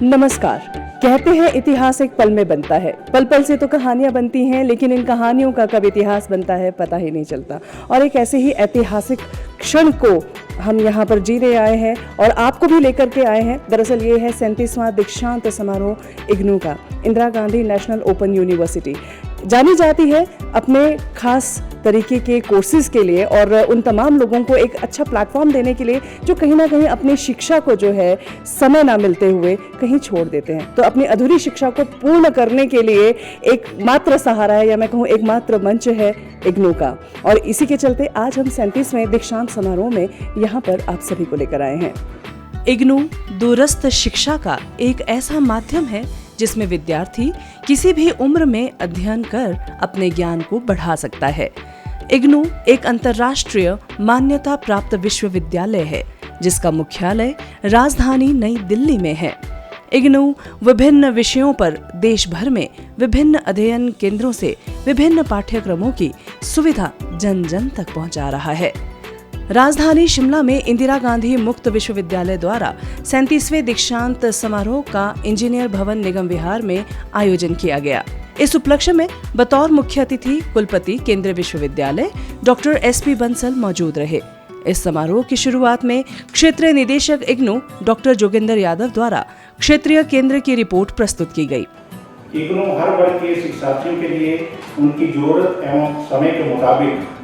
नमस्कार। कहते हैं इतिहास एक पल में बनता है। पल पल से तो कहानियां बनती हैं, लेकिन इन कहानियों का कब इतिहास बनता है पता ही नहीं चलता। और एक ऐसे ही ऐतिहासिक क्षण को हम यहाँ पर जीने आए हैं और आपको भी लेकर के आए हैं। दरअसल ये है 37वां दीक्षांत समारोह इग्नू का। Indira Gandhi national open university जानी जाती है अपने खास तरीके के कोर्सेज के लिए और उन तमाम लोगों को एक अच्छा प्लेटफॉर्म देने के लिए जो कहीं ना कहीं अपनी शिक्षा को जो है समय ना मिलते हुए कहीं छोड़ देते हैं। तो अपनी अधूरी शिक्षा को पूर्ण करने के लिए एक मात्र सहारा है, या मैं कहूँ एक मात्र मंच है इग्नू का। और इसी के चलते आज हम 37वें दीक्षांत समारोह में यहाँ पर आप सभी को लेकर आए हैं। इग्नू दूरस्थ शिक्षा का एक ऐसा माध्यम है जिसमें विद्यार्थी किसी भी उम्र में अध्ययन कर अपने ज्ञान को बढ़ा सकता है। इग्नू एक अंतर्राष्ट्रीय मान्यता प्राप्त विश्वविद्यालय है जिसका मुख्यालय राजधानी नई दिल्ली में है। इग्नू विभिन्न विषयों पर देश भर में विभिन्न अध्ययन केंद्रों से विभिन्न पाठ्यक्रमों की सुविधा जन जन तक पहुंचा रहा है। राजधानी शिमला में इंदिरा गांधी मुक्त विश्वविद्यालय द्वारा 37वें दीक्षांत समारोह का इंजीनियर भवन निगम विहार में आयोजन किया गया। इस उपलक्ष्य में बतौर मुख्य अतिथि कुलपति केंद्रीय विश्वविद्यालय डॉक्टर SP बंसल मौजूद रहे। इस समारोह की शुरुआत में क्षेत्रीय निदेशक इग्नू डॉक्टर जोगिंदर यादव द्वारा क्षेत्रीय केंद्र की रिपोर्ट प्रस्तुत की गई। इग्नू हर वर्ग के शिक्षार्थियों के लिए उनकी जरूरत एवं समय के मुताबिक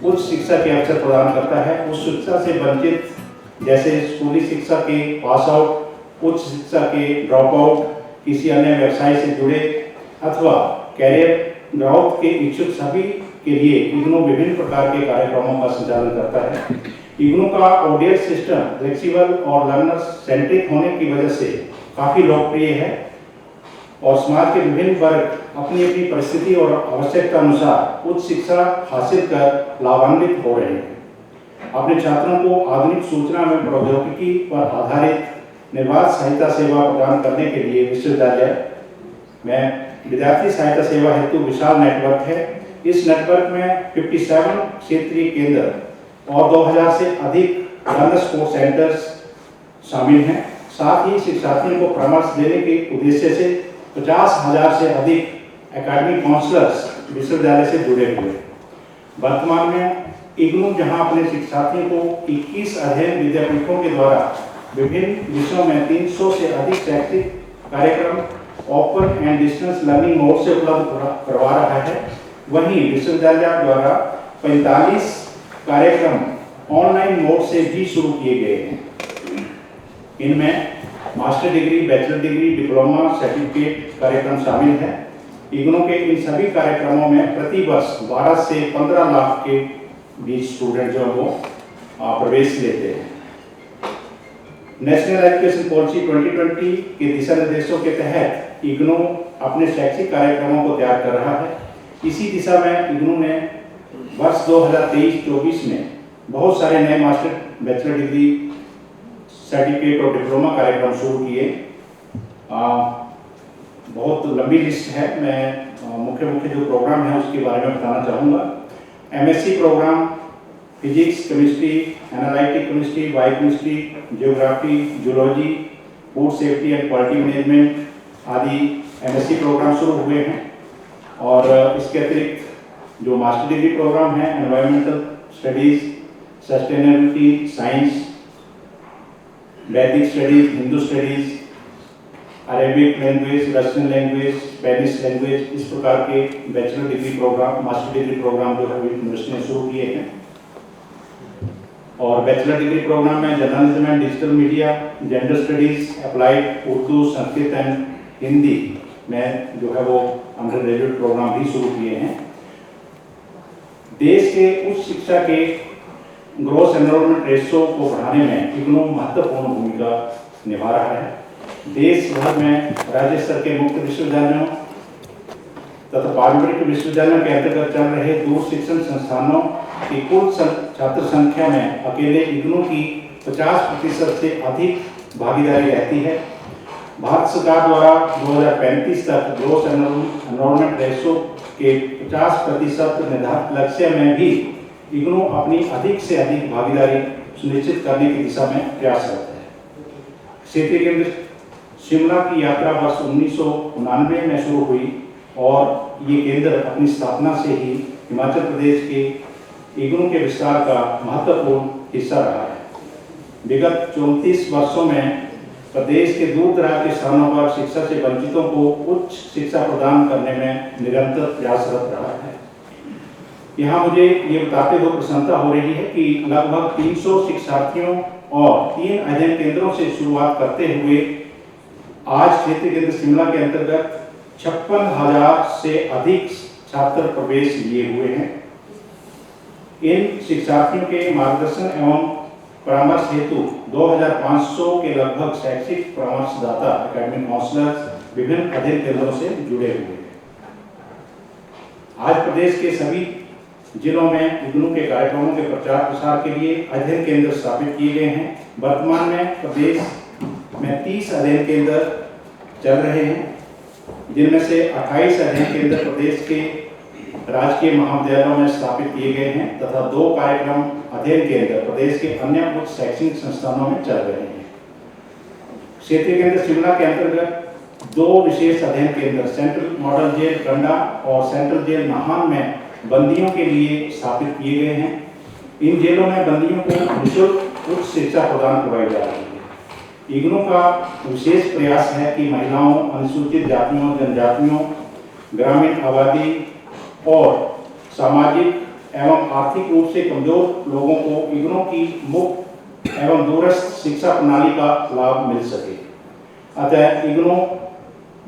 उच्च शिक्षा के अवसर प्रदान करता है। उस शिक्षा से वंचित जैसे स्कूली शिक्षा के पास आउट, उच्च शिक्षा के ड्रॉप आउट, किसी अन्य व्यवसाय से जुड़े अथवा कैरियर ग्रोथ के इच्छुक सभी के लिए इग्नू विभिन्न प्रकार के कार्यक्रमों का संचालन करता है। इग्नू का ऑडियंस सिस्टम फ्लेक्सिबल और लर्नर सेंट्रिक होने की वजह से काफ़ी लोकप्रिय है और समाज के विभिन्न वर्ग अपनी अपनी परिस्थिति और आवश्यकता अनुसार उच्च शिक्षा हासिल कर लाभान्वित हो रहे हैं। अपने छात्रों को आधुनिक सूचना में प्रौद्योगिकी पर आधारित निर्बाध सहायता सेवा प्रदान करने के लिए विश्वविद्यालय में विद्यार्थी सहायता सेवा हेतु विशाल नेटवर्क है। इस नेटवर्क में 57 क्षेत्रीय केंद्र और 2000 से अधिक लर्नर सपोर्ट सेंटर्स शामिल हैं। साथ ही शिक्षार्थियों को परामर्श देने के उद्देश्य से 50,000 से अधिक एकेडमिक काउंसलर्स विश्वविद्यालय से जुड़े हुए। वर्तमान में इग्नू जहां अपने शिक्षार्थियों को 21 अध्ययन विद्यापीठों के द्वारा विभिन्न विषयों में 300 से अधिक शैक्षिक कार्यक्रम open and distance learning mode से उपलब्ध करवा रहा है, वहीं विश्वविद्यालय द्वारा 45 कार्यक्रम ऑनलाइन मोड से भी शुरू किए गए हैं। इनमें master degree, bachelor degree, diploma, certificate कार्यक्रम शामिल है। इग्नू के इन सभी कार्यक्रमों में प्रति वर्ष 12 से 15 लाख के बीच स्टूडेंट जो वो प्रवेश लेते हैं। नेशनल एजुकेशन पॉलिसी 2020 के दिशा निर्देशों के तहत इग्नू अपने शैक्षिक कार्यक्रमों को तैयार कर रहा है। इसी दिशा में इग्नू ने वर्ष 2023-24 में बहुत सारे नए मास्टर, बैचलर डिग्री, सर्टिफिकेट और डिप्लोमा कार्यक्रम शुरू किए। बहुत लंबी लिस्ट है, मैं मुख्य जो प्रोग्राम है उसके बारे में बताना चाहूँगा। MSc program physics, chemistry, analytic chemistry, biochemistry, geography, zoology, food safety and quality management आदि MSc प्रोग्राम शुरू हुए हैं। और इसके अतिरिक्त जो मास्टर डिग्री प्रोग्राम है environmental studies, sustainability science, Vedic studies, Hindu studies, Arabic language, Russian language, Spanish language, इस प्रकार के bachelor degree program, master degree program जो है यूनिवर्सिटी ने शुरू किए हैं। और बैचलर डिग्री प्रोग्राम में journalism and digital media, gender studies, applied Urdu, Sanskrit and Hindi में जो है वो अंडर ग्रेजुएट प्रोग्राम भी शुरू किए हैं। देश के उच्च शिक्षा के ग्रोस एनरोलमेंट रेशो को बढ़ाने में इग्नू महत्वपूर्ण भूमिका निभा रहा है। देश भर में राज्य स्तर के मुक्त विश्वविद्यालयों तथा पारंपरिक विश्वविद्यालयों के अंतर्गत चल रहे दूर शिक्षण संस्थानों की कुल छात्र संख्या में अकेले इग्नू की 50% से अधिक भागीदारी रहती है। भारत सरकार द्वारा 2035 तक ग्रोस एनरोलमेंट रेशो के 50% निर्धारित लक्ष्य में भी इग्नू अपनी अधिक से अधिक भागीदारी सुनिश्चित करने की दिशा में प्रयासरत है। क्षेत्रीय केंद्र शिमला की यात्रा वर्ष 1999 में शुरू हुई और ये केंद्र अपनी स्थापना से ही हिमाचल प्रदेश के इग्नू के विस्तार का महत्वपूर्ण हिस्सा रहा है। विगत 34 वर्षों में प्रदेश के दूर दराज के स्थानों पर शिक्षा से वंचितों को उच्च शिक्षा प्रदान करने में निरंतर प्रयासरत रहा है। यहाँ मुझे ये बताते हुए प्रसन्नता हो रही है कि लगभग 300 शिक्षार्थियों और 3 अध्ययन केंद्रों से शुरुआत करते हुए आज क्षेत्रीय केंद्र शिमला के अंतर्गत 56,000 से अधिक छात्र प्रवेश लिए हुए हैं। इन शिक्षार्थियों के मार्गदर्शन एवं परामर्श हेतु 2500 के लगभग शैक्षिक परामर्शदाता एकेडमिक काउंसलर्स विभिन्न अध्ययन केंद्रों से जुड़े हुए हैं। आज प्रदेश के सभी जिलों में इग्नू के कार्यक्रमों के प्रचार प्रसार के लिए अध्ययन केंद्र स्थापित किए गए हैं। वर्तमान में प्रदेश में 30 अध्ययन केंद्र चल रहे हैं, जिनमें से 28 अध्ययन केंद्र प्रदेश के राजकीय महाविद्यालयों में स्थापित किए गए हैं तथा 2 कार्यक्रम अध्ययन केंद्र प्रदेश के अन्य उच्च शैक्षणिक संस्थानों में चल रहे हैं। क्षेत्रीय केंद्र शिमला के अंतर्गत 2 विशेष अध्ययन केंद्र सेंट्रल मॉडल जेल कंडा और सेंट्रल जेल नाहन में बंदियों के लिए स्थापित किए गए हैं। इन जेलों में बंदियों को निःशुल्क उच्च शिक्षा प्रदान करवाई जा रही है। इग्नू का विशेष प्रयास है कि महिलाओं, अनुसूचित जातियों, जनजातियों, ग्रामीण आबादी और सामाजिक एवं आर्थिक रूप से कमजोर लोगों को इग्नू की मुफ्त एवं दूरस्थ शिक्षा प्रणाली का लाभ मिल सके। अतः IGNOU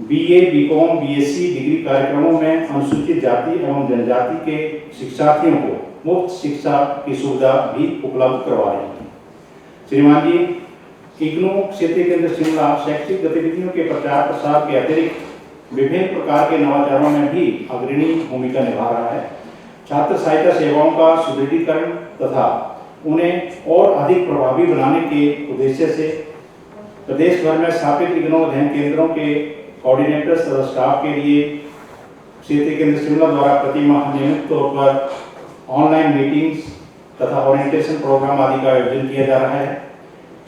BA, BCom, BSc degree कार्यक्रमों में अनुसूचित जाति एवं जनजाति के शिक्षार्थियों को मुफ्त शिक्षा की सुविधा भी उपलब्ध करवा रही है। श्रीमान जी, इग्नू क्षेत्रीय केंद्र शिमला शैक्षिक गतिविधियों के प्रचार प्रसार के अतिरिक्त विभिन्न प्रकार के नवाचारों में भी अग्रणी भूमिका निभा रहा है। छात्र सहायता सेवाओं का सुदृढ़ीकरण तथा उन्हें और अधिक प्रभावी बनाने के उद्देश्य से प्रदेश भर में स्थापित इग्नू अध्ययन केंद्रों के कोऑर्डिनेटर्स तथा स्टाफ के लिए क्षेत्रीय केंद्र शिमला द्वारा प्रति माह नियमित तौर पर ऑनलाइन मीटिंग्स तथा ओरिएंटेशन प्रोग्राम आदि का आयोजन किया जा रहा है।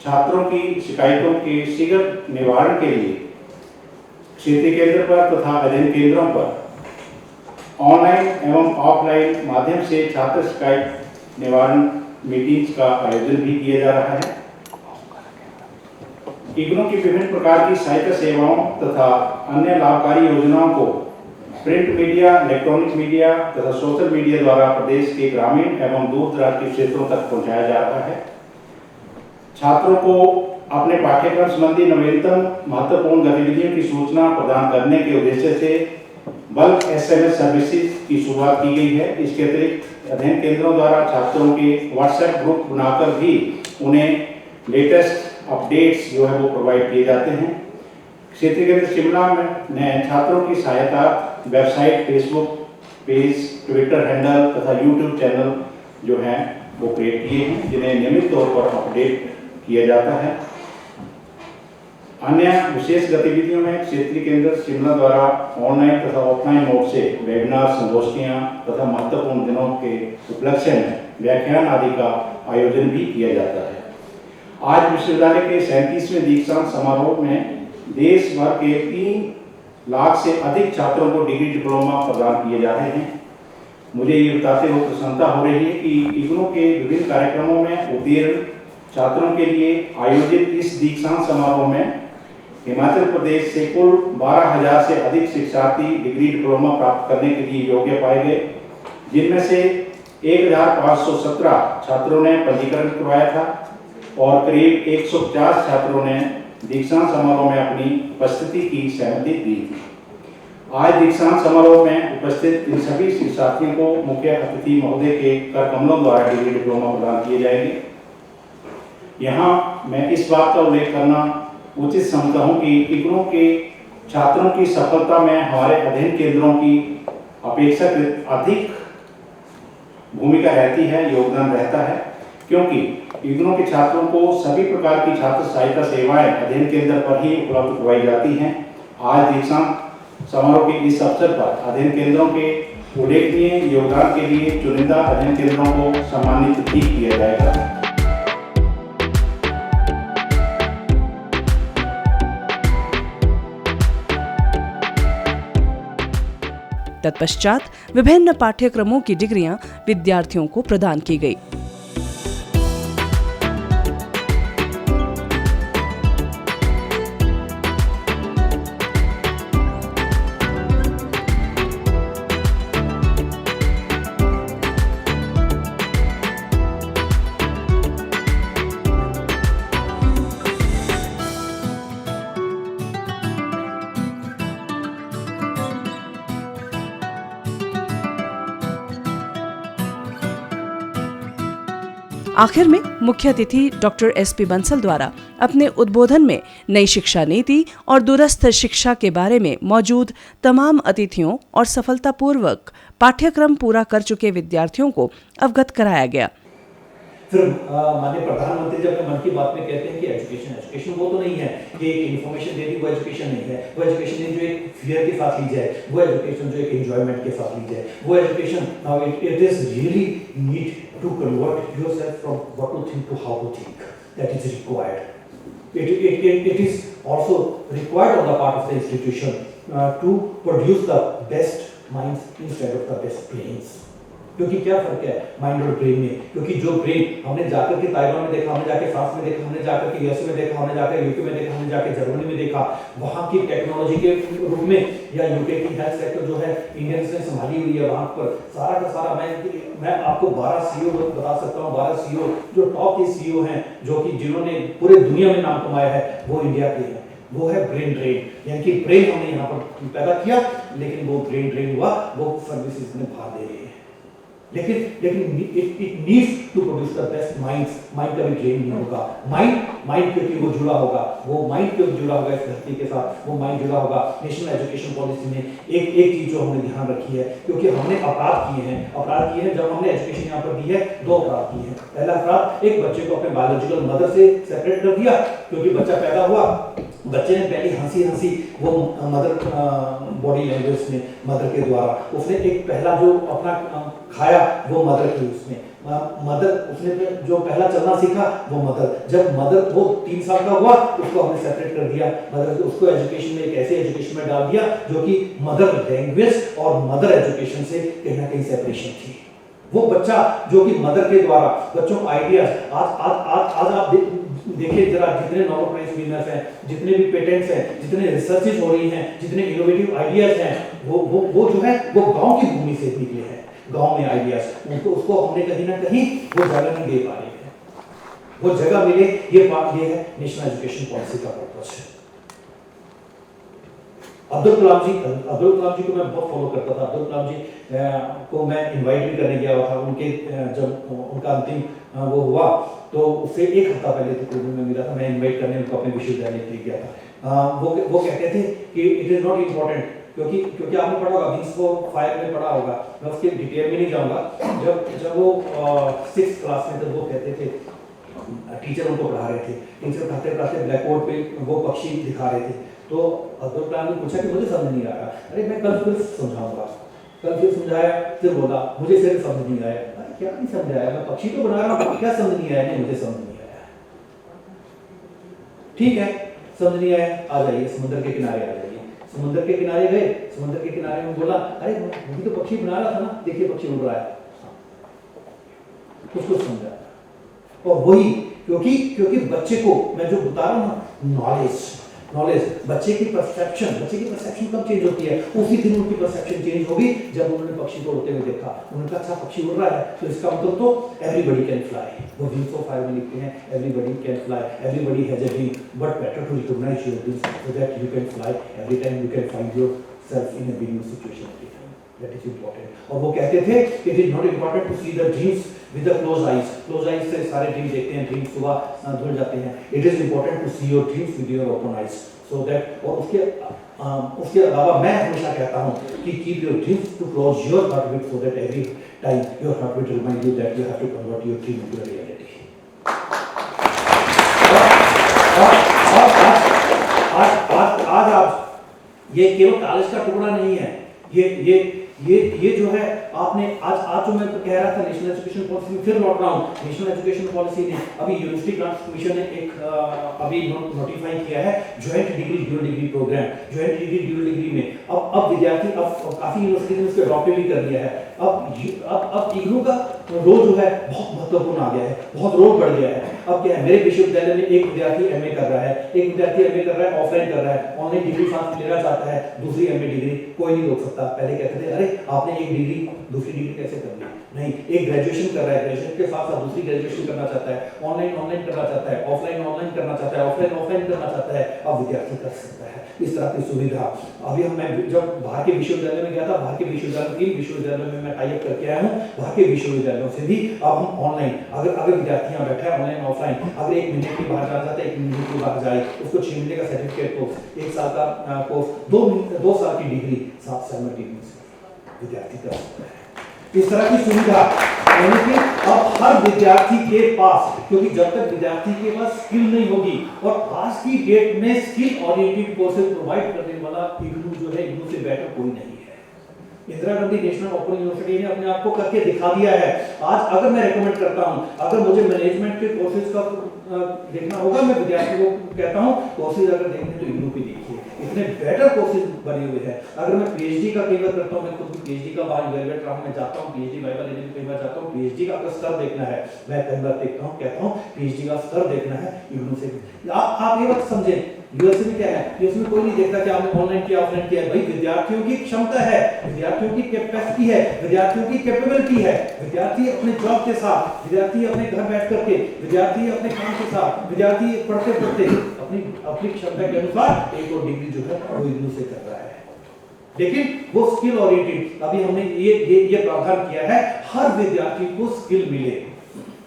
छात्रों की शिकायतों के शीघ्र निवारण के लिए क्षेत्रीय केंद्र पर तथा अध्ययन केंद्रों पर ऑनलाइन एवं ऑफलाइन माध्यम से छात्र शिकायत निवारण मीटिंग्स का आयोजन भी किया जा रहा है। इग्नू की विभिन्न प्रकार की सहायता सेवाओं तथा अन्य लाभकारी योजनाओं को प्रिंट मीडिया, इलेक्ट्रॉनिक मीडिया तथा सोशल मीडिया द्वारा प्रदेश के ग्रामीण एवं दूर दराज के क्षेत्रों तक पहुंचाया जा रहा है। छात्रों को अपने पाठ्यक्रम संबंधी नवीनतम महत्वपूर्ण गतिविधियों की सूचना प्रदान करने के उद्देश्य से बल्क SMS सर्विसेज की शुरुआत की गई है। इसके अतिरिक्त अध्ययन केंद्रों द्वारा छात्रों के व्हाट्सएप ग्रुप बनाकर भी उन्हें लेटेस्ट अपडेट्स जो है वो प्रोवाइड किए जाते हैं। क्षेत्रीय केंद्र शिमला में ने छात्रों की सहायता website, Facebook page, Twitter handle तथा यूट्यूब चैनल जो हैं वो क्रिएट किए हैं, जिन्हें नियमित तौर पर अपडेट किया जाता है। अन्य विशेष गतिविधियों में क्षेत्रीय केंद्र शिमला द्वारा ऑनलाइन तथा ऑफलाइन मोड से वेबिनार, संगोष्ठियां तथा महत्वपूर्ण दिनों के उपलक्ष्य में व्याख्यान आदि का आयोजन भी किया जाता है। आज विश्वविद्यालय के 37वें दीक्षांत समारोह में देश भर के 3 लाख से अधिक छात्रों को डिग्री डिप्लोमा प्रदान किए जा रहे हैं। मुझे ये बताते हुए प्रसन्नता हो रही है कि इग्नू के विभिन्न कार्यक्रमों में उत्तीर्ण छात्रों के लिए आयोजित इस दीक्षांत समारोह में हिमाचल प्रदेश से कुल 12,000 से अधिक शिक्षार्थी डिग्री डिप्लोमा प्राप्त करने के लिए योग्य पाए गए, जिनमें से 1,517 छात्रों ने पंजीकरण करवाया था और करीब 150 छात्रों ने दीक्षांत समारोह में अपनी उपस्थिति की सहमति दी थी। आज दीक्षांत समारोह में उपस्थित इन सभी शिक्षार्थियों को मुख्य अतिथि महोदय के कर कमलों द्वारा डिग्री डिप्लोमा प्रदान किए जाएंगे। यहाँ मैं इस बात का उल्लेख करना उचित समझता हूँ कि इग्नू के छात्रों की सफलता में हमारे अध्ययन केंद्रों की अपेक्षाकृत अधिक भूमिका रहती है, योगदान रहता है, क्योंकि इग्नू के छात्रों को सभी प्रकार की छात्र सहायता सेवाएं अध्ययन केंद्र पर ही उपलब्ध करवाई जाती हैं। आज दीक्षांत समारोह के इस अवसर पर अध्ययन केंद्रों के उल्लेखनीय योगदान के लिए चुनिंदा अध्ययन केंद्रों को सम्मानित भी किया जाएगा। तत्पश्चात विभिन्न पाठ्यक्रमों की डिग्रियां विद्यार्थियों को प्रदान की गई। आखिर में मुख्य अतिथि डॉक्टर SP बंसल द्वारा अपने उद्बोधन में नई शिक्षा नीति और दूरस्थ शिक्षा के बारे में मौजूद तमाम अतिथियों और सफलतापूर्वक पाठ्यक्रम पूरा कर चुके विद्यार्थियों को अवगत कराया गया। फिर माननीय प्रधानमंत्री जब अपने मन की बात में कहते हैं कि एजुकेशन वो तो नहीं है कि एक इन्फॉर्मेशन दे दी, वो एजुकेशन नहीं है। वो एजुकेशन नहीं जो एक फियर के साथ ली जाए, वो एजुकेशन जो एक एंजॉयमेंट के साथ ली जाए, वो education now it is really need to convert yourself from what to think to how to think, that is required. It is also required on the part of the institution to produce the best minds instead of the best brains. क्योंकि क्या फर्क है mind और brain में? क्योंकि जो brain हमने जाकर के ताइवान में देखा, हमने जाके फ्रांस में देखा, हमने जाकर के यूएसए में देखा, हमने जाकर यूके में देखा, हमने जाके जर्मनी में देखा, वहाँ की टेक्नोलॉजी के रूप में, या यूके की हेल्थ सेक्टर जो है इंडियंस ने संभाली हुई है, वहाँ पर सारा का सारा मैं आपको 12 CEO बता सकता हूँ। 12 CEO जो टॉप के CEO हैं, जो कि जिन्होंने पूरे दुनिया में नाम कमाया है, वो इंडिया के हैं। वो है ब्रेन ड्रेन, यानी कि ब्रेन हमने यहाँ पर पैदा किया, लेकिन वो ब्रेन ड्रेन हुआ, वो सर्विसेज में भाग दे रही है। लेकिन it needs to produce the best minds. Mind का भी ड्रेन नहीं होगा। माइंड क्योंकि वो जुड़ा होगा, वो माइंड क्यों जुड़ा होगा इस धरती के साथ, वो माइंड जुड़ा होगा। नेशनल एजुकेशन पॉलिसी में एक चीज जो हमने ध्यान रखी है, क्योंकि हमने अपराध किए हैं जब हमने एजुकेशन यहाँ पर दी है, 2 अपराध किए हैं। पहला अपराध, एक बच्चे को अपने बायोलॉजिकल मदर से सेपरेट कर दिया, क्योंकि बच्चा पैदा हुआ, बच्चे ने पहली हंसी वो मदर बॉडी लैंग्वेज में मदर के द्वारा उसने एक पहला जो अपना खाया वो मदर की, उसने जो पहला चलना सीखा वो मदर। जब मदर वो 3 साल का हुआ, उसको हमने सेपरेट कर दिया मदर, उसको एजुकेशन में एक ऐसे एजुकेशन में डाल दिया जो कि मदर लैंग्वेज और मदर एजुकेशन से कहीं ना कहीं सेपरेशन थी। वो बच्चा जो कि मदर के द्वारा बच्चों को आइडियाज, आज आप देखिए जरा, जितने नोबेल प्राइज विनर्स हैं, जितने भी पेटेंट्स हैं, जितने रिसर्चेस हो रही हैं, जितने इनोवेटिव आइडियाज हैं, वो जो है वो गांव की भूमि से निकले हैं। गांव में आइडियाज उसको हमने कहीं ना कहीं वो जगह नहीं दे पा रहे हैं, वो जगह मिले, ये है नेशनल एजुकेशन पॉलिसी का पर्पस है। अब्दुल कलाम जी को मैं बहुत फॉलो करता था। अब्दुल कलाम जी को मैं इनवाइट भी करने गया हुआ था। उनके जब उनका अंतिम वो हुआ तो उससे 1 हफ्ता पहले तो में मिला था, मैं इनवाइट करने उनको अपने विश्वविद्यालय के लिए गया था। वो कहते थे कि इट इज नॉट इम्पोर्टेंट, क्योंकि आपने पढ़ा होगा, बीन्स को फायर में पढ़ा होगा, मैं उसके डिटेल में नहीं जाऊंगा। जब वो 6th क्लास में थे, वो कहते थे, टीचर उनको पढ़ा रहे थे, टीचर पढ़ाते ब्लैक बोर्ड पे वो पक्षी दिखा रहे थे, तो अब्दुल कलाम ने पूछा कि मुझे समझ नहीं आ रहा। अरे मैं कल फिर समझाऊंगा, कल फिर समझाया, फिर बोला मुझे फिर समझ नहीं आया। क्या नहीं समझ आया? मैं पक्षी तो बना रहा हूँ, क्या समझ नहीं आया? नहीं, मुझे समझ नहीं आया। ठीक है, समझ नहीं आया, आ जाइए समुद्र के किनारे आ जाइए। समुद्र के किनारे गए, समुद्र के किनारे में बोला, अरे मैं तो पक्षी बना रहा था ना, देखिए पक्षी उड़ रहा है। उसको समझा, और वही क्योंकि बच्चे को मैं जो बता रहा हूँ नॉलेज, बच्चे की परसेप्शन कब चेंज होती है? उसी दिन उनकी परसेप्शन चेंज होगी जब उन्होंने पक्षी को उड़ते हुए देखा। उन्होंने कहा अच्छा पक्षी उड़ रहा है, तो इसका मतलब तो एवरीबॉडी कैन फ्लाई। वो विंग्स ऑफ फायर में लिखते हैं, everybody can fly, everybody has a wing, but better to recognise your wings so that you can fly every time you can find yourself in a big situation. That is important। और वो कहते थे it is not important to see the dreams with the closed eyes। closed eyes से सारे dream देखते हैं, dream सुबह धुल जाते हैं। It is important to see your dreams with your open eyes so that। और उसके अलावा मैं हमेशा कहता हूँ कि keep your dreams to close your heartbeat so that every time your heartbeat remind you that you have to convert your dream into a reality। आज आप ये केवल कागज का टुकड़ा नहीं है, ये जो है आपने आज जो मैं कह रहा था नेशनल एजुकेशन पॉलिसी में फिर लौट रहा हूँ, नेशनल एजुकेशन पॉलिसी ने अभी यूनिवर्सिटी ग्रांट्स कमीशन ने एक अभी नोटिफाई किया है joint degree dual degree program. Joint degree dual degree में अब विद्यार्थी अब काफी यूनिवर्सिटी ने उसको अडॉप्ट भी कर लिया है। अब इग्नू का रोल जो है बहुत महत्वपूर्ण आ गया है, बहुत रोल बढ़ गया है। अब क्या है, मेरे विश्वविद्यालय में एक विद्यार्थी एमए कर रहा है, एक विद्यार्थी एमए कर रहा है ऑफलाइन कर रहा है, ऑनलाइन डिग्री साथ लेना चाहता है, दूसरी एमए डिग्री कोई नहीं रोक सकता। पहले कहते थे अरे आपने एक डिग्री दूसरी डिग्री कैसे कर ली, नहीं, एक ग्रेजुएशन कर रहा है, ग्रेजुएशन के साथ साथ दूसरी ग्रेजुएशन करना चाहता है, ऑनलाइन करना चाहता है, ऑफलाइन करना चाहता है, ऑफलाइन करना चाहता है, अब विद्यार्थी कर सकता है इस तरह की सुविधा। अभी मैं जब बाहर के विश्वविद्यालय में गया था, बाहर के विश्वविद्यालय 3 विश्वविद्यालयों में मैं टाई अप करके आया हूँ, बाहर के विश्वविद्यालयों से भी अब हम ऑनलाइन, अगर विद्यार्थी यहाँ बैठा है ऑनलाइन ऑफलाइन, अगर 1 महीने के बाहर जाना चाहता है, 1 महीने के बाहर जाए, उसको 6 महीने का सर्टिफिकेट कोर्स, 1 साल का कोर्स, 2 साल की डिग्री 7 साइमल्टेनियस विद्यार्थी कर सकता है। इस तरह की सुविधा यानी कि अब हर विद्यार्थी के पास, क्योंकि जब तक विद्यार्थी के पास स्किल नहीं होगी, और आज की डेट में स्किल ओरिएंटेड कोर्सेज प्रोवाइड करने वाला इग्नू जो है, इग्नू से बेटर कोई नहीं है। Indira Gandhi national open university ने अपने आप को करके दिखा दिया है। आज अगर मैं रेकमेंड करता हूं, अगर मुझे मैनेजमेंट के कोर्सेज का देखना होगा, मैं विद्यार्थियों को कहता हूं कोर्सेज अगर देखने तो इग्नू पे देखिए, इतने बेटर कोर्सेज बने हुए हैं। अगर मैं पीएचडी का कई बार करता हूं, मैं खुद भी पीएचडी का बाहर इवैल्यूएट रहा हूं, मैं जाता हूं पीएचडी वाइवा लेने के कई बार जाता हूं, पीएचडी का स्तर देखना है, मैं कई बार देखता हूं, कहता हूं पीएचडी का स्तर देखना है इग्नू से। आप ये बात समझें, यूएसए में क्या है, यूएसए में कोई नहीं देखता कि आपने ऑनलाइन किया ऑफलाइन किया, भाई विद्यार्थियों की क्षमता है, विद्यार्थियों की कैपेसिटी है, विद्यार्थियों की कैपेबिलिटी है। विद्यार्थी अपने जॉब के साथ, विद्यार्थी अपने घर बैठ करके, विद्यार्थी अपने काम के साथ, विद्यार्थी पढ़ते पढ़ते अपनी क्षमता के अनुसार एक और डिग्री जो है वो इग्नू से कर रहा है। लेकिन वो स्किल ओरिएंटेड, अभी हमने ये प्रावधान किया है हर विद्यार्थी को स्किल मिले,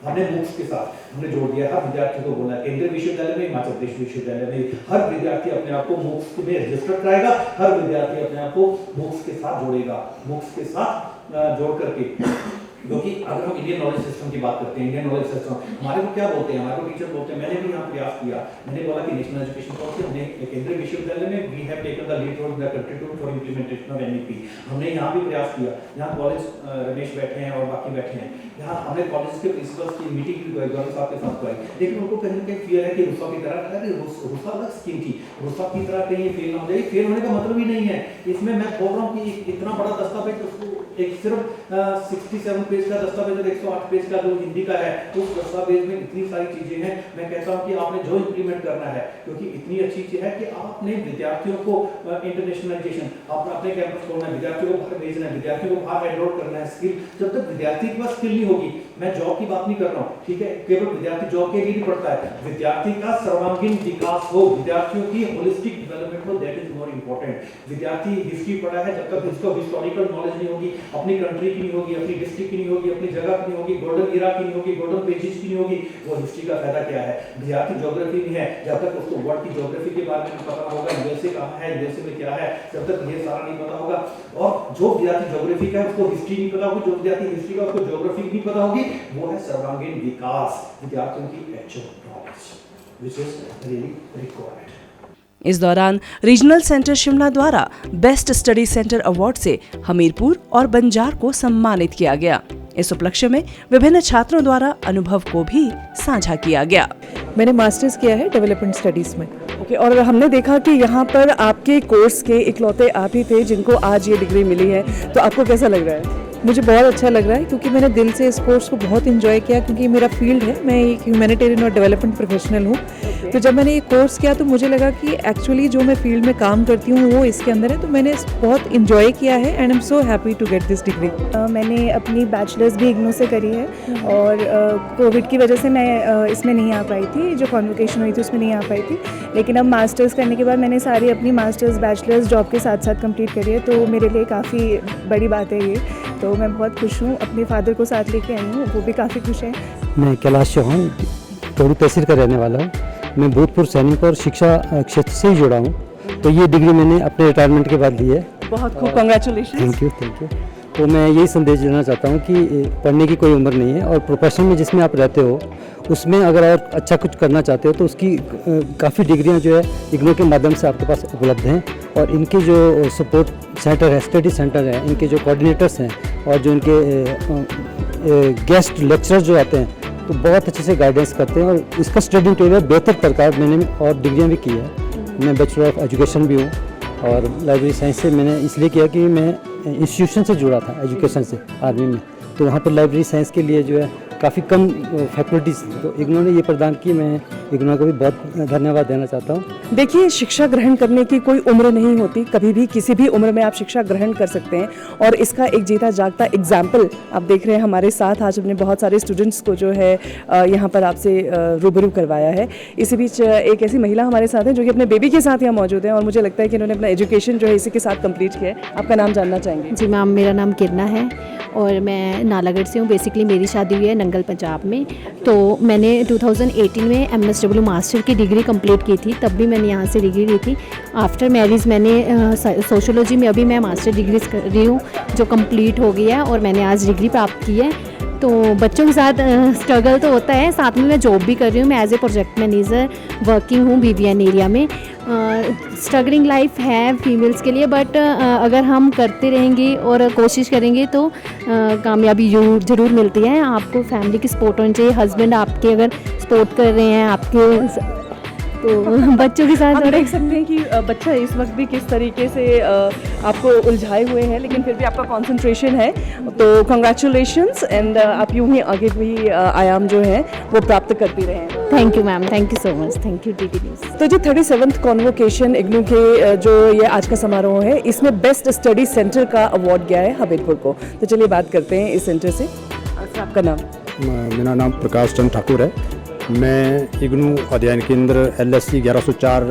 हमने मूक्स के साथ हमने जोड़ दिया। हर विद्यार्थी को बोला, केंद्रीय विश्वविद्यालय में, हिमाचल प्रदेश विश्वविद्यालय में हर विद्यार्थी अपने आप को मूक्स में रजिस्टर कराएगा, हर विद्यार्थी अपने आप को मूक्स के साथ जोड़ेगा, मूक्स के साथ जोड़ करके। क्योंकि अगर हम इंडियन नॉलेज सिस्टम की बात करते हैं, इंडियन नॉलेज सिस्टम हमारे को क्या बोलते हैं, हमारे को टीचर बोलते हैं, मैंने भी यहाँ प्रयास किया, मैंने बोला कि नेशनल एजुकेशन पॉलिसी हमने केंद्रीय विश्वविद्यालय में we have taken the lead role in the country to for implementation of NEP. हमने यहाँ भी प्रयास किया, यहाँ कॉलेज रमेश बैठे हैं और बाकी बैठे हैं, यहाँ हमने कॉलेज के प्रिंसिपल्स की मीटिंग भी कराई, गवर्नर साहब के साथ कराई, लेकिन उनको कहीं ना कहीं फियर है कि रूसा की तरह, अरे रूसा अलग स्कीम थी, रूसा की तरह कहीं फेल ना हो जाए। फेल होने का मतलब ही नहीं है, इसमें मैं बोल रहा हूँ कि इतना बड़ा दस्तावेज, उसको एक सिर्फ 67 पेज का दस्तावेज और 108 पेज का जो हिंदी का है, उस दस्तावेज में इतनी सारी चीजें हैं। मैं कहता हूं कि आपने जो इंप्लीमेंट करना है, क्योंकि इतनी अच्छी चीज है कि आपने विद्यार्थियों को इंटरनेशनलाइजेशन, आपने अपने कैंपस खोलना है, विद्यार्थियों को बाहर भेजना है, विद्यार्थियों को बाहर एनरोल करना है। स्किल, जब तक विद्यार्थी के पास स्किल नहीं होगी, मैं जॉब की बात नहीं कर रहा हूँ, ठीक है, केवल विद्यार्थी जॉब के लिए नहीं पढ़ता है, विद्यार्थी का सर्वांगीण विकास हो, विद्यार्थियों की होलिस्टिक डेवलपमेंट हो, दैट इज मोर इंपॉर्टेंट। विद्यार्थी हिस्ट्री पढ़ा है, जब तक इसको हिस्टोरिकल नॉलेज नहीं होगी, अपनी कंट्री की नहीं होगी, अपनी डिस्ट्रिक्ट की नहीं होगी, अपनी जगह की नहीं होगी, गोल्डन इरा की नहीं होगी, गोल्डन पेजेस की नहीं होगी, वो हिस्ट्री का फायदा क्या है। विद्यार्थी ज्योग्राफी नहीं है, जब तक उसको वर्ल्ड की ज्योग्राफी के बारे में पता होगा, यूएसए कहाँ है, यूएसए में क्या है, जब तक ये सारा नहीं पता होगा, और जो विद्यार्थी ज्योग्राफी का है उसको हिस्ट्री नहीं पता होगी, जो विद्यार्थी हिस्ट्री का उसको ज्योग्राफी नहीं पता होगी, वो है सर्वांगीण विकास, विद्यार्थियों की actual knowledge which is really required. इस दौरान रीजनल सेंटर शिमला द्वारा बेस्ट स्टडी सेंटर अवार्ड से हमीरपुर और बंजार को सम्मानित किया गया। इस उपलक्ष्य में विभिन्न छात्रों द्वारा अनुभव को भी साझा किया गया। मैंने मास्टर्स किया है डेवलपमेंट स्टडीज़ में। ओके, और हमने देखा कि यहाँ पर आपके कोर्स के इकलौते आप ही थे जिनको आज ये डिग्री मिली है, तो आपको कैसा लग रहा है? मुझे बहुत अच्छा लग रहा है क्योंकि मैंने दिल से इस कोर्स को बहुत इन्जॉय किया, क्योंकि मेरा फील्ड है, मैं एक ह्यूमैनिटेरियन और डेवलपमेंट प्रोफेशनल हूँ। तो जब मैंने ये कोर्स किया तो मुझे लगा कि एक्चुअली जो मैं फील्ड में काम करती हूँ वो इसके अंदर है, तो मैंने बहुत इन्जॉय किया है and I am so happy to get this degree. मैंने अपनी बैचलर्स भी इग्नू से करी है और कोविड की वजह से मैं इसमें नहीं आ पाई थी, जो कॉन्वोकेशन हुई थी उसमें नहीं आ पाई थी, लेकिन अब मास्टर्स करने के बाद मैंने सारी अपनी मास्टर्स बैचलर्स जॉब के साथ साथ कंप्लीट करी है, तो मेरे लिए काफ़ी बड़ी बात है ये, तो मैं बहुत खुश हूँ। अपने फादर को साथ लेके आई हूँ, वो भी काफ़ी खुश हैं। मैं कैलाश चौहान टोरू तहसील का रहने वाला हूँ। मैं भूतपूर्व सैनिक और शिक्षा क्षेत्र से ही जुड़ा हूँ, तो ये डिग्री मैंने अपने रिटायरमेंट के बाद ली है। बहुत खूब, कांग्रेचुलेशन। Thank you. तो मैं यही संदेश देना चाहता हूँ कि पढ़ने की कोई उम्र नहीं है और प्रोफेशन में जिसमें आप रहते हो उसमें अगर और अच्छा कुछ करना चाहते हो तो उसकी काफ़ी डिग्रियाँ जो है इग्नू के माध्यम से आपके पास उपलब्ध हैं। और इनके जो सपोर्ट सेंटर है, स्टडी सेंटर है, इनके जो कोऑर्डिनेटर्स हैं और जो इनके गेस्ट लेक्चरर जो आते हैं तो बहुत अच्छे से गाइडेंस करते हैं और इसका स्टडी मटेरियल बेहतर प्रकार मैंने और डिग्रियाँ भी की है। मैं बैचलर ऑफ एजुकेशन भी हूँ और लाइब्रेरी साइंस से मैंने इसलिए किया कि मैं इंस्टीट्यूशन से जुड़ा था, एजुकेशन से, आर्मी में, तो वहाँ पर लाइब्रेरी साइंस के लिए जो है काफ़ी कम फैकल्टीज तो इग्नू ने ये प्रदान की। मैं इग्नू को भी बहुत धन्यवाद देना चाहता हूँ। देखिए, शिक्षा ग्रहण करने की कोई उम्र नहीं होती, कभी भी किसी भी उम्र में आप शिक्षा ग्रहण कर सकते हैं और इसका एक जीता जागता एग्जाम्पल आप देख रहे हैं हमारे साथ। आज हमने बहुत सारे स्टूडेंट्स को जो है यहाँ पर आपसे रूबरू करवाया है। इसी बीच एक ऐसी महिला हमारे साथ है जो कि अपने बेबी के साथ यहाँ मौजूद है और मुझे लगता है कि इन्होंने अपना एजुकेशन जो है इसी के साथ कंप्लीट किया है। आपका नाम जानना चाहेंगे? जी मैम, मेरा नाम किरना है और मैं नालागढ़ से हूँ। बेसिकली मेरी शादी हुई है नंगल पंजाब में। तो मैंने 2018 में MSW मास्टर की डिग्री कंप्लीट की थी, तब भी मैंने यहाँ से डिग्री ली थी। आफ्टर मैरिज मैंने सोशियोलॉजी में अभी मैं मास्टर डिग्री कर रही हूँ जो कंप्लीट हो गई है और मैंने आज डिग्री प्राप्त की है। तो बच्चों के साथ स्ट्रगल तो होता है, साथ में मैं जॉब भी कर रही हूँ। मैं as a project manager working हूँ BBN एरिया में। स्ट्रगलिंग लाइफ है फीमेल्स के लिए, बट अगर हम करते रहेंगे और कोशिश करेंगे तो कामयाबी ज़रूर मिलती है। आपको फैमिली की सपोर्ट होनी चाहिए। हस्बैंड आपके अगर सपोर्ट कर रहे हैं आपके, तो बच्चों के साथ आप देख सकते हैं कि बच्चा इस वक्त भी किस तरीके से आपको उलझाए हुए हैं, लेकिन फिर भी आपका कंसंट्रेशन है। तो कंग्रेचुलेशंस एंड आप यूं ही आगे भी आयाम जो है वो प्राप्त करती रहें। Thank you ma'am, thank you so much, thank you DD news. तो जो 37th कॉन्वोकेशन इग्नू के जो ये आज का समारोह है, इसमें बेस्ट स्टडी सेंटर का अवार्ड गया है हमीरपुर को। तो चलिए बात करते हैं इस सेंटर से। अच्छा, आपका नाम? मेरा नाम प्रकाश चंद्र ठाकुर है। मैं इग्नू अध्ययन केंद्र LSC 1104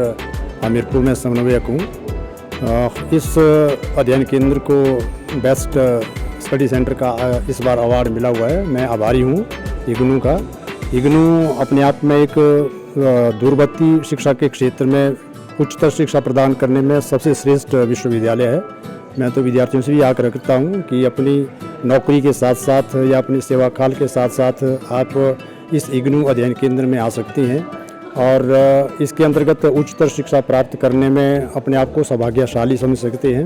हमीरपुर में समन्वयक हूँ। इस अध्ययन केंद्र को बेस्ट स्टडी सेंटर का इस बार अवार्ड मिला हुआ है। मैं आभारी हूँ इग्नू का। इग्नू अपने आप में एक दूरवर्ती शिक्षा के क्षेत्र में उच्चतर शिक्षा प्रदान करने में सबसे श्रेष्ठ विश्वविद्यालय है। मैं तो विद्यार्थियों से भी आग्रह करता हूँ कि अपनी नौकरी के साथ साथ या अपने सेवा काल के साथ साथ आप इस इग्नू अध्ययन केंद्र में आ सकती हैं और इसके अंतर्गत उच्चतर शिक्षा प्राप्त करने में अपने आप को सौभाग्यशाली समझ सकते हैं।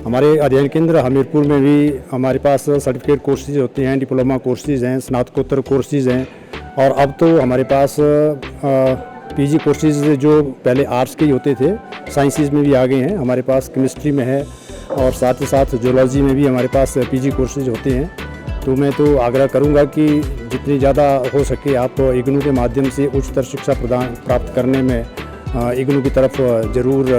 हमारे अध्ययन केंद्र हमीरपुर में भी हमारे पास सर्टिफिकेट कोर्सेज होते हैं, डिप्लोमा कोर्सेज हैं, स्नातकोत्तर कोर्सेज हैं और अब तो हमारे पास PG कोर्सेज जो पहले आर्ट्स के ही होते थे साइंसेज में भी आ गए हैं। हमारे पास केमिस्ट्री में है और साथ ही साथ जूलॉजी में भी हमारे पास PG कोर्सेज होते हैं। तो मैं तो आग्रह करूंगा कि जितनी ज़्यादा हो सके आप इग्नू के माध्यम से उच्चतर शिक्षा प्राप्त करने में इग्नू की तरफ ज़रूर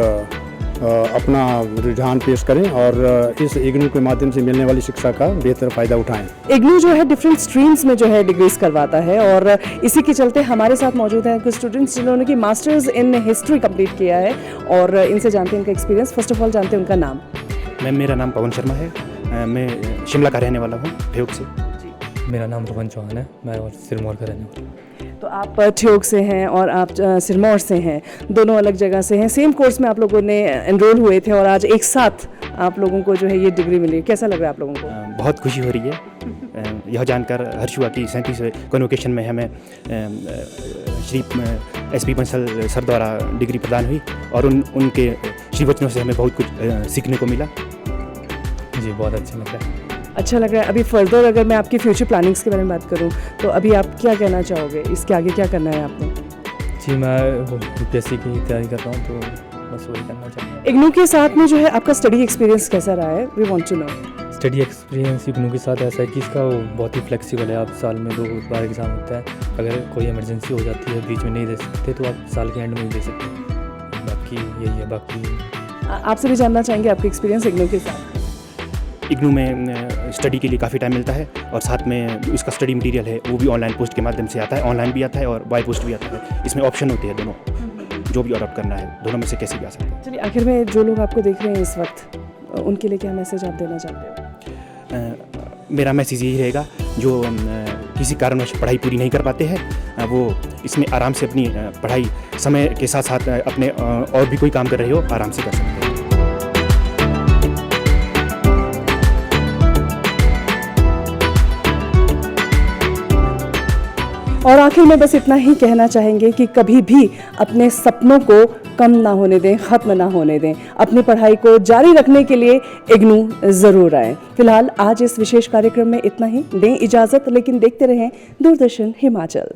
अपना रुझान पेश करें और इस इग्नू के माध्यम से मिलने वाली शिक्षा का बेहतर फ़ायदा उठाएं। इग्नू जो है डिफरेंट स्ट्रीम्स में जो है डिग्रीज करवाता है और इसी के चलते हमारे साथ मौजूद हैं कुछ स्टूडेंट्स जिन्होंने कि मास्टर्स इन हिस्ट्री कंप्लीट किया है और इनसे जानते हैं इनका एक्सपीरियंस। फर्स्ट ऑफ ऑल जानते हैं उनका नाम। मैम, मेरा नाम पवन शर्मा है। मैं शिमला का रहने वाला हूँ, ठेउक से। मेरा नाम रोहन चौहान है, मैं और सिरमौर का रहने वाला हूँ। तो आप ठेउक से हैं और आप सिरमौर से हैं, दोनों अलग जगह से हैं। सेम कोर्स में आप लोगों ने एनरोल हुए थे और आज एक साथ आप लोगों को जो है ये डिग्री मिली। कैसा लग रहा है आप लोगों को? बहुत खुशी हो रही है। यह जानकर हर्ष हुआ कि 37वें कॉन्वोकेशन में हमें श्री SP बंसल सर द्वारा डिग्री प्रदान हुई और उनके श्री वचनों से हमें बहुत कुछ सीखने को मिला। जी, बहुत अच्छा लग रहा है। अच्छा लग रहा है। अभी फर्दर अगर मैं आपकी फ्यूचर प्लानिंग्स के बारे में बात करूं तो अभी आप क्या कहना चाहोगे? इसके आगे क्या करना है आपने? जी, मैं UPSC की तैयारी कर रहा हूँ, तो बस वही करना चाहता हूँ। इग्नू के साथ में जो है आपका स्टडी एक्सपीरियंस कैसा रहा है? We want to know. Study experience IGNOU के साथ ऐसा है कि इसका वो बहुत ही फ्लेक्सिबल है। आप साल में 2 बार एग्ज़ाम होता है। अगर कोई इमरजेंसी हो जाती है, बीच में नहीं दे सकते, तो आप साल के एंड में ही दे सकते हैं। बाकी यही है। बाकी आपसे भी जानना चाहेंगे आपका एक्सपीरियंस इग्नू के साथ। इग्नू में स्टडी के लिए काफ़ी टाइम मिलता है और साथ में इसका स्टडी मटेरियल है वो भी ऑनलाइन पोस्ट के माध्यम से आता है। ऑनलाइन भी आता है और बाय पोस्ट भी आता है। इसमें ऑप्शन होते हैं दोनों, जो भी अडॉप्ट करना है, दोनों में से कैसे भी आ सकते हैं। चलिए, आखिर में जो लोग आपको देख रहे हैं इस वक्त, उनके लिए क्या मैसेज आप देना चाहते हो? मेरा मैसेज यही रहेगा, जो किसी कारणवश पढ़ाई पूरी नहीं कर पाते हैं वो इसमें आराम से अपनी पढ़ाई समय के साथ साथ अपने और भी कोई काम कर रहे हो आराम से कर सकते हैं। और आखिर में बस इतना ही कहना चाहेंगे कि कभी भी अपने सपनों को कम ना होने दें, ख़त्म ना होने दें। अपनी पढ़ाई को जारी रखने के लिए इग्नू ज़रूर आएँ। फिलहाल आज इस विशेष कार्यक्रम में इतना ही। दें इजाज़त, लेकिन देखते रहें दूरदर्शन हिमाचल।